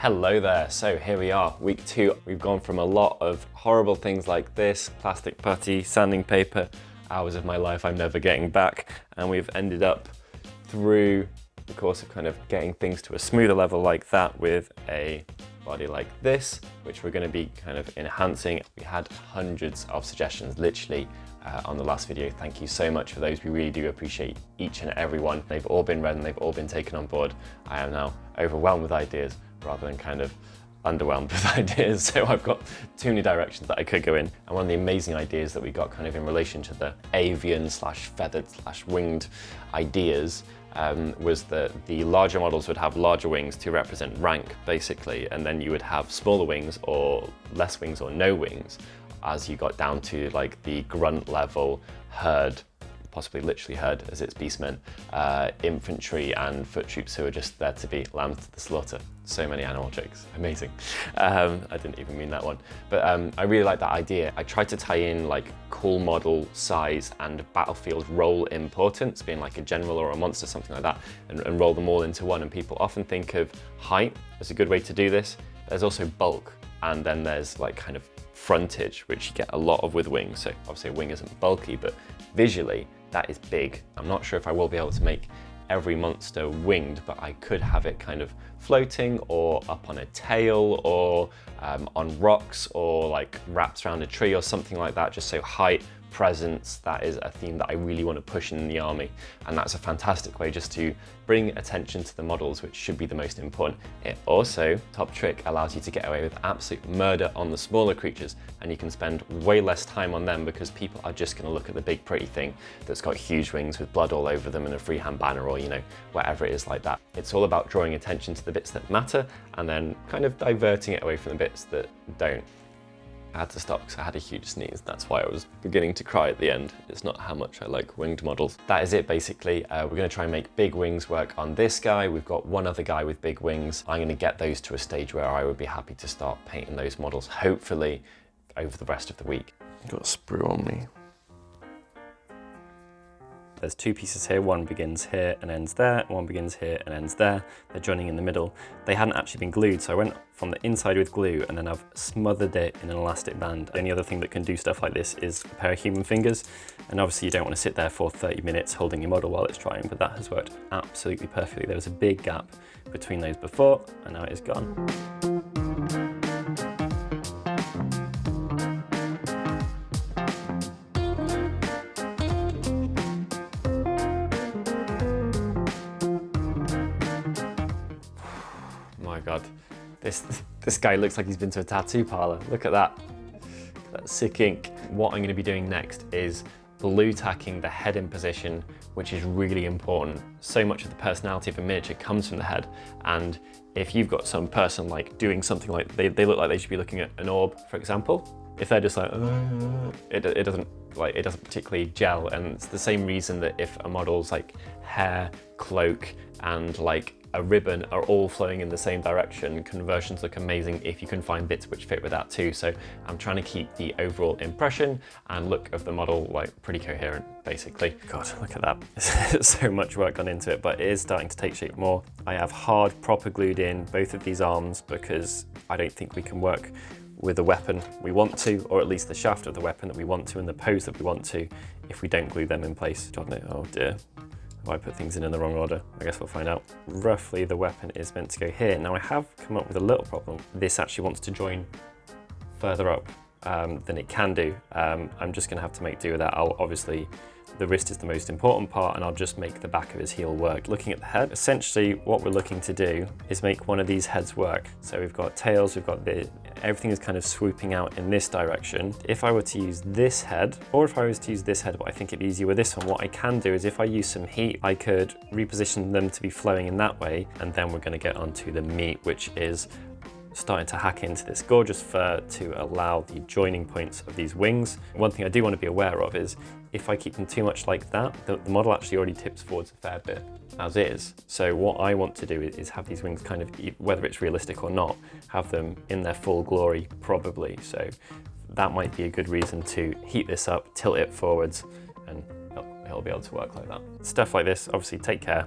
Hello there, so here we are, week 2. We've gone from a lot of horrible things like this, plastic putty, sanding paper, hours of my life I'm never getting back, and we've ended up through the course of kind of getting things to a smoother level like that with a body like this, which we're going to be kind of enhancing. We had hundreds of suggestions, literally, on the last video. Thank you so much for those. We really do appreciate each and every one. They've all been read and they've all been taken on board. I am now overwhelmed with ideas rather than kind of underwhelmed with ideas. So I've got too many directions that I could go in. And one of the amazing ideas that we got kind of in relation to the avian slash feathered slash winged ideas was that the larger models would have larger wings to represent rank, basically, and then you would have smaller wings or less wings or no wings as you got down to like the grunt level herd, possibly literally herd as it's beastmen, infantry and foot troops who are just there to be lambs to the slaughter. So many animal jokes, amazing. I didn't even mean that one. But I really like that idea. I tried to tie in like cool model size and battlefield role importance, being like a general or a monster, something like that, and roll them all into one. And people often think of height as a good way to do this. There's also bulk, and then there's like kind of frontage, which you get a lot of with wings. So obviously a wing isn't bulky, but visually that is big. I'm not sure if I will be able to make every monster winged, but I could have it kind of floating or up on a tail or on rocks or like wrapped around a tree or something like that. Just so height, presence, that is a theme that I really want to push in the army. And that's a fantastic way just to bring attention to the models, which should be the most important. It also, top trick, allows you to get away with absolute murder on the smaller creatures, and you can spend way less time on them because people are just going to look at the big pretty thing that's got huge wings with blood all over them and a freehand banner, or you know, whatever it is like that. It's all about drawing attention to the bits that matter and then kind of diverting it away from the bits that don't. I had to stop because I had a huge sneeze. That's why I was beginning to cry at the end. It's not how much I like winged models. That is it basically. We're going to try and make big wings work on this guy. We've got one other guy with big wings. I'm going to get those to a stage where I would be happy to start painting those models, hopefully over the rest of the week. Got a sprue on me. There's two pieces here, one begins here and ends there, one begins here and ends there. They're joining in the middle. They hadn't actually been glued, so I went from the inside with glue and then I've smothered it in an elastic band. The only other thing that can do stuff like this is a pair of human fingers, and obviously you don't want to sit there for 30 minutes holding your model while it's drying, but that has worked absolutely perfectly. There was a big gap between those before, and now it is gone. My God, this guy looks like he's been to a tattoo parlor. Look at that. That's sick ink. What I'm going to be doing next is blue tacking the head in position, which is really important. So much of the personality of a miniature comes from the head, and if you've got some person like doing something like they look like they should be looking at an orb, for example, if they're just like it doesn't particularly gel. And it's the same reason that if a model's like hair, cloak, and like a ribbon are all flowing in the same direction, conversions look amazing if you can find bits which fit with that too. So I'm trying to keep the overall impression and look of the model like pretty coherent, basically. God, look at that. So much work gone into it, but it is starting to take shape more. I have hard proper glued in both of these arms because I don't think we can work with the weapon we want to, or at least the shaft of the weapon that we want to and the pose that we want to, if we don't glue them in place. Oh dear. I put things in the wrong order. I guess we'll find out. Roughly the weapon is meant to go here. Now I have come up with a little problem. This actually wants to join further up than it can do. I'm just gonna have to make do with that. Obviously the wrist is the most important part, and I'll just make the back of his heel work. Looking at the head, essentially what we're looking to do is make one of these heads work. So we've got tails, we've got everything is kind of swooping out in this direction. If I were to use this head, or if I was to use this head, but I think it'd be easier with this one, what I can do is if I use some heat, I could reposition them to be flowing in that way, and then we're gonna get onto the meat, which is starting to hack into this gorgeous fur to allow the joining points of these wings. One thing I do want to be aware of is if I keep them too much like that, the model actually already tips forwards a fair bit as is. So what I want to do is have these wings kind of, whether it's realistic or not, have them in their full glory probably. So that might be a good reason to heat this up, tilt it forwards, and it'll be able to work like that. Stuff like this, obviously take care.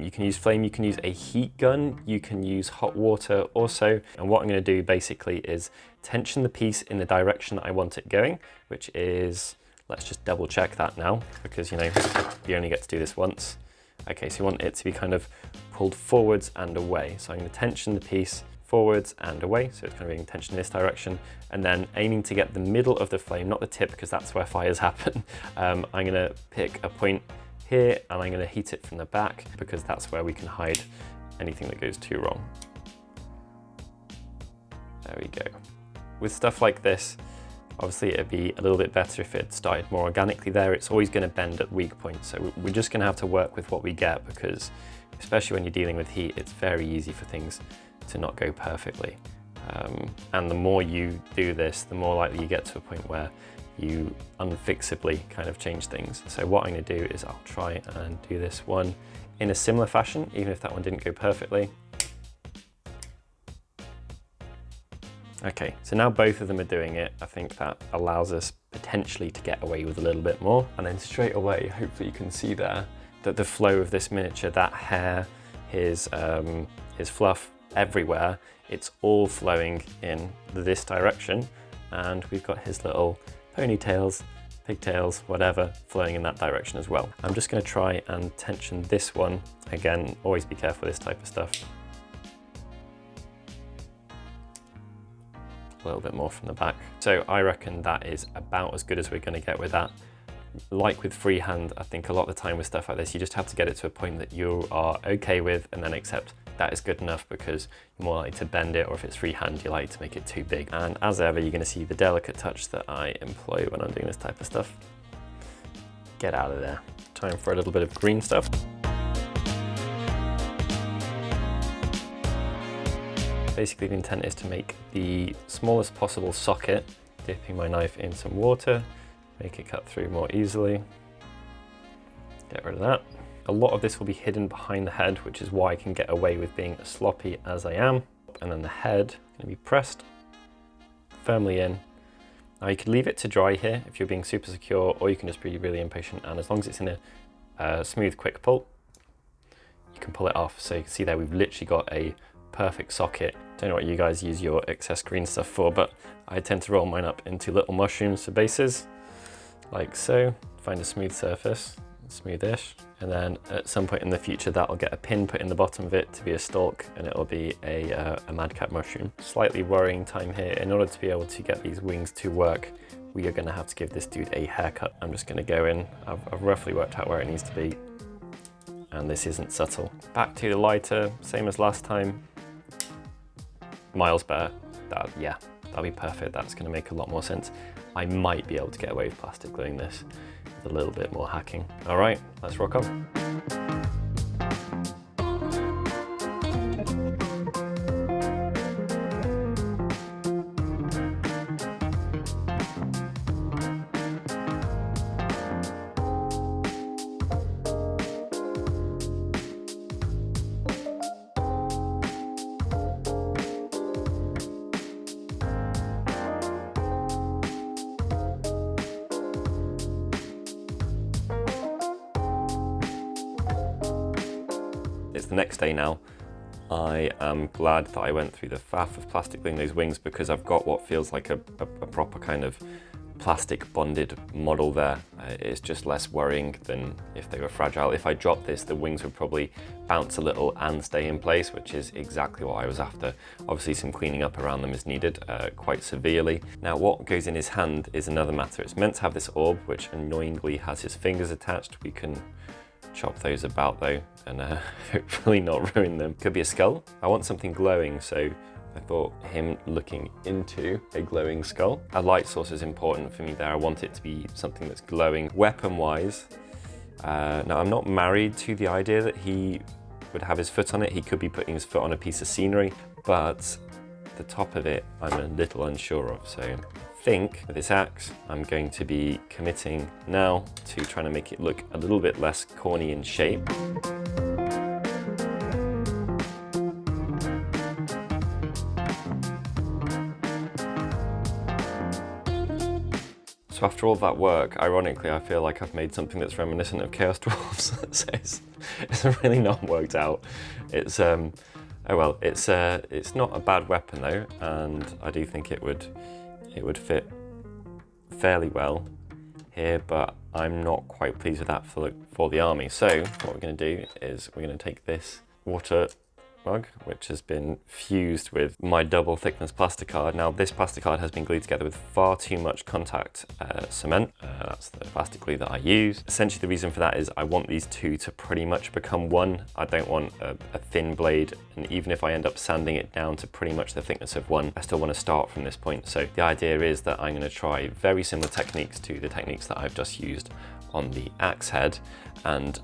You can use flame, you can use a heat gun, you can use hot water also. And what I'm going to do basically is tension the piece in the direction that I want it going, which is, let's just double check that now, because you know, you only get to do this once. Okay, so you want it to be kind of pulled forwards and away. So I'm going to tension the piece forwards and away, so it's kind of being tension in this direction, and then aiming to get the middle of the flame, not the tip, because that's where fires happen. I'm going to pick a point here, and I'm going to heat it from the back, because that's where we can hide anything that goes too wrong. There we go. With stuff like this, obviously it'd be a little bit better if it started more organically there. It's always going to bend at weak points, so we're just going to have to work with what we get, because especially when you're dealing with heat, it's very easy for things to not go perfectly. And the more you do this, the more likely you get to a point where you unfixably kind of change things. So what I'm going to do is I'll try and do this one in a similar fashion, even if that one didn't go perfectly. Okay, so now both of them are doing it. I think that allows us potentially to get away with a little bit more. And then straight away, hopefully you can see there that the flow of this miniature, that hair, his fluff, everywhere, it's all flowing in this direction, and we've got his little ponytails, pigtails, whatever, flowing in that direction as well. I'm just going to try and tension this one. Again, always be careful with this type of stuff. A little bit more from the back. So I reckon that is about as good as we're going to get with that. Like with freehand, I think a lot of the time with stuff like this, you just have to get it to a point that you are okay with, and then accept that is good enough, because you're more likely to bend it, or if it's freehand, you like to make it too big. And as ever, you're going to see the delicate touch that I employ when I'm doing this type of stuff. Get out of there. Time for a little bit of green stuff. Basically, the intent is to make the smallest possible socket, dipping my knife in some water, make it cut through more easily. Get rid of that. A lot of this will be hidden behind the head, which is why I can get away with being as sloppy as I am. And then the head is going to be pressed firmly in. Now you could leave it to dry here if you're being super secure, or you can just be really impatient, and as long as it's in a smooth, quick pull, you can pull it off. So you can see there we've literally got a perfect socket. Don't know what you guys use your excess green stuff for, but I tend to roll mine up into little mushrooms for bases, like so. Find a smooth surface, smoothish, and then at some point in the future that'll get a pin put in the bottom of it to be a stalk, and it'll be a madcap mushroom. Slightly worrying time here. In order to be able to get these wings to work, we are going to have to give this dude a haircut. I'm just going to go in. I've roughly worked out where it needs to be, and this isn't subtle. Back to the lighter, same as last time. Miles better. Yeah, that'll be perfect. That's going to make a lot more sense. I might be able to get away with plastic gluing this with a little bit more hacking. All right, let's rock on. It's the next day now. I am glad that I went through the faff of plastic gluing those wings, because I've got what feels like a proper kind of plastic bonded model there. It's just less worrying than if they were fragile. If I dropped this, the wings would probably bounce a little and stay in place, which is exactly what I was after. Obviously some cleaning up around them is needed quite severely. Now what goes in his hand is another matter. It's meant to have this orb, which annoyingly has his fingers attached. We can chop those about though, and hopefully not ruin them. Could be a skull. I want something glowing, so I thought him looking into a glowing skull. A light source is important for me there. I want it to be something that's glowing. Weapon-wise, now I'm not married to the idea that he would have his foot on it. He could be putting his foot on a piece of scenery, but the top of it I'm a little unsure of. So I think with this axe, I'm going to be committing now to trying to make it look a little bit less corny in shape. So after all that work, ironically, I feel like I've made something that's reminiscent of Chaos Dwarfs. So it's really not worked out. It's oh well, it's not a bad weapon though, and I do think it would fit fairly well here, but I'm not quite pleased with that for the army. So what we're going to do is we're going to take this water mug, which has been fused with my double thickness PLASTICARD. Now this PLASTICARD has been glued together with far too much contact cement. That's the plastic glue that I use. Essentially the reason for that is I want these two to pretty much become one. I don't want a thin blade, and even if I end up sanding it down to pretty much the thickness of one, I still want to start from this point. So the idea is that I'm going to try very similar techniques to the techniques that I've just used on the axe head, and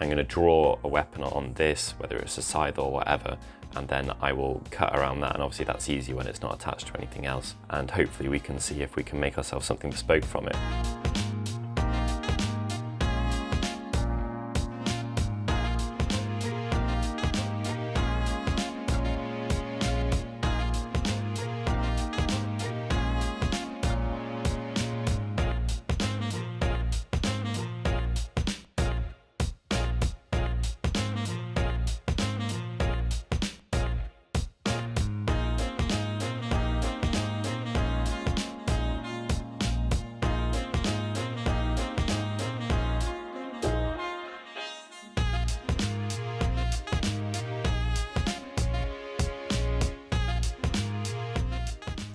I'm going to draw a weapon on this, whether it's a scythe or whatever, and then I will cut around that, and obviously that's easy when it's not attached to anything else, and hopefully we can see if we can make ourselves something bespoke from it.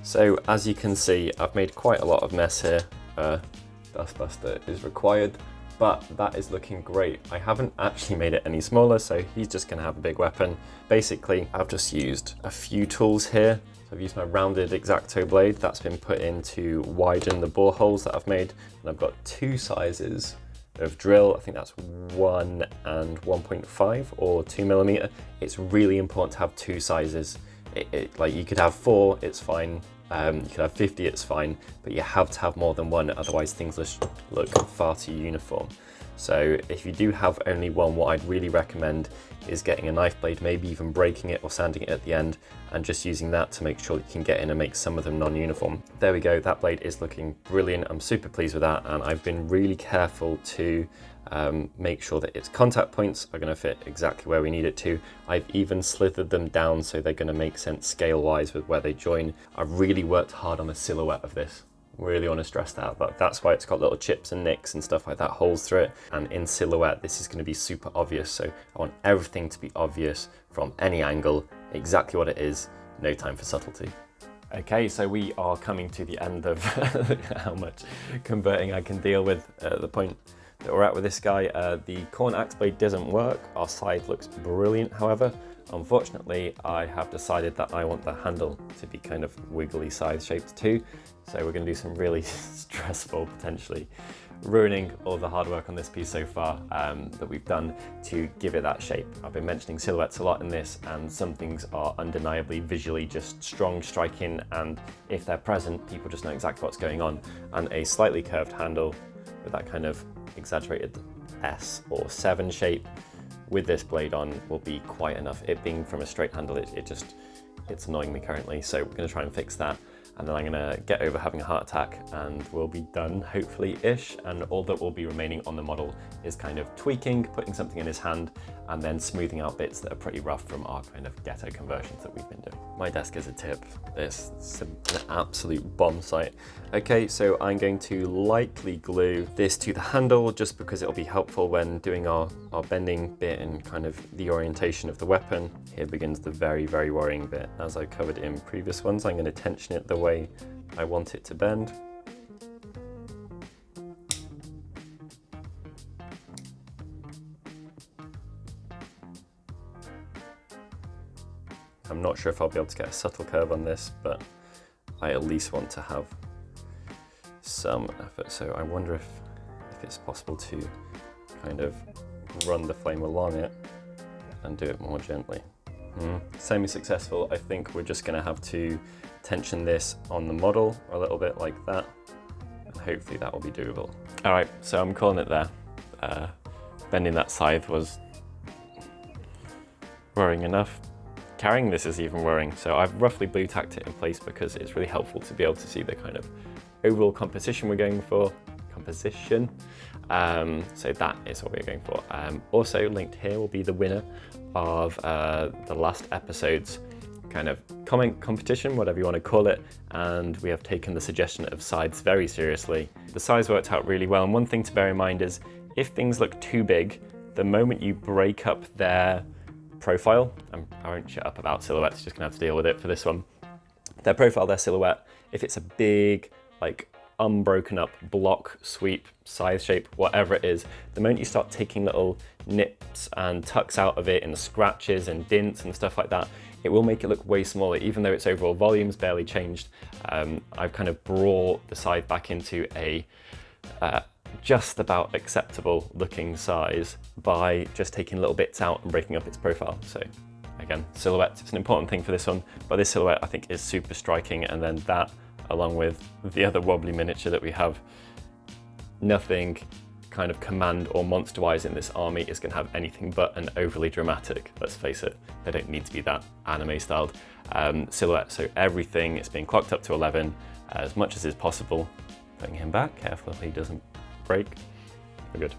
So as you can see, I've made quite a lot of mess here. Ghostbuster is required, but that is looking great. I haven't actually made it any smaller, so he's just gonna have a big weapon. Basically, I've just used a few tools here. So I've used my rounded X-Acto blade that's been put in to widen the bore holes that I've made. And I've got two sizes of drill. I think that's 1 and 1.5 or 2mm. It's really important to have two sizes. Like you could have 4, it's fine. You could have 50, it's fine, but you have to have more than one, otherwise things look far too uniform. So if you do have only one, what I'd really recommend is getting a knife blade, maybe even breaking it or sanding it at the end, and just using that to make sure you can get in and make some of them non-uniform. There we go, that blade is looking brilliant. I'm super pleased with that, and I've been really careful to make sure that its contact points are going to fit exactly where we need it to. I've even slithered them down so they're going to make sense scale-wise with where they join. I've really worked hard on the silhouette of this. Really want to stress that, but that's why it's got little chips and nicks and stuff like that, holes through it. And in silhouette, this is going to be super obvious. So I want everything to be obvious from any angle, exactly what it is, no time for subtlety. Okay, so we are coming to the end of how much converting I can deal with at the point that we're at with this guy. The corn axe blade doesn't work. Our scythe looks brilliant, however. Unfortunately, I have decided that I want the handle to be kind of wiggly scythe shaped too. So we're going to do some really stressful, potentially ruining all the hard work on this piece so far that we've done to give it that shape. I've been mentioning silhouettes a lot in this, and some things are undeniably visually just strong, striking, and if they're present, people just know exactly what's going on. And a slightly curved handle with that kind of exaggerated S or 7 shape with this blade on will be quite enough. It being from a straight handle, it's annoying me currently, so we're going to try and fix that. And then I'm going to get over having a heart attack and we'll be done, hopefully-ish. And all that will be remaining on the model is kind of tweaking, putting something in his hand, and then smoothing out bits that are pretty rough from our kind of ghetto conversions that we've been doing. My desk is a tip. This is an absolute bomb site. Okay, so I'm going to lightly glue this to the handle just because it'll be helpful when doing our bending bit and kind of the orientation of the weapon. Here begins the very, very worrying bit. As I covered in previous ones, I'm going to tension it the way I want it to bend. I'm not sure if I'll be able to get a subtle curve on this, but I at least want to have some effort. So I wonder if it's possible to kind of run the flame along it and do it more gently. Semi-successful. I think we're just going to have to tension this on the model a little bit like that, and hopefully that will be doable. All right, so I'm calling it there. Bending that scythe was worrying enough. Carrying this is even worrying, so I've roughly blue tacked it in place because it's really helpful to be able to see the kind of overall composition we're going for. Composition. So that is what we're going for. Also linked here will be the winner of the last episode's kind of comment competition, whatever you want to call it, and we have taken the suggestion of sides very seriously. The size worked out really well, and one thing to bear in mind is if things look too big, the moment you break up their profile, I won't shut up about silhouettes, just gonna have to deal with it for this one. Their profile, their silhouette, if it's a big, like unbroken up block, sweep, scythe shape, whatever it is, the moment you start taking little nips and tucks out of it and scratches and dints and stuff like that, it will make it look way smaller, even though its overall volume's barely changed. I've kind of brought the scythe back into a just about acceptable looking size by just taking little bits out and breaking up its profile. So again, silhouette, it's an important thing for this one, but this silhouette I think is super striking, and then that along with the other wobbly miniature that we have, nothing kind of command or monster wise in this army is going to have anything but an overly dramatic, let's face it, they don't need to be that anime styled silhouette. So everything is being clocked up to 11 as much as is possible. Putting him back, careful he doesn't break. We're good,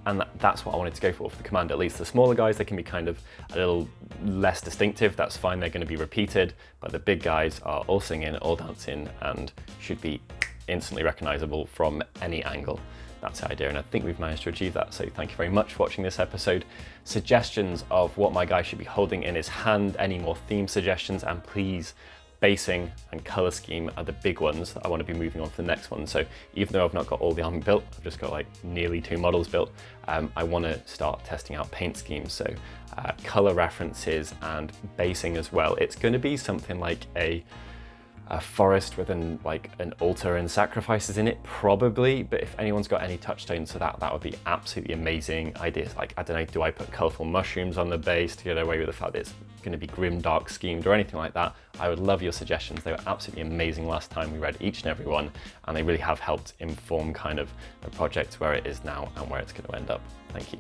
and that's what I wanted to go for the command. At least the smaller guys, they can be kind of a little less distinctive, that's fine, they're going to be repeated, but the big guys are all singing, all dancing, and should be instantly recognizable from any angle. That's the idea, and I think we've managed to achieve that. So thank you very much for watching this episode. Suggestions of what my guy should be holding in his hand, any more theme suggestions, and please, basing and color scheme are the big ones that I want to be moving on to the next one. So even though I've not got all the army built, I've just got like nearly 2 models built, I want to start testing out paint schemes. So color references and basing as well. It's going to be something like a forest with an altar and sacrifices in it, probably, but if anyone's got any touchstones to that would be absolutely amazing. Ideas like, I don't know, do I put colourful mushrooms on the base to get away with the fact that it's going to be grim dark schemed or anything like that? I would love your suggestions. They were absolutely amazing last time we read each and every one, and they really have helped inform kind of the project where it is now and where it's going to end up. Thank you.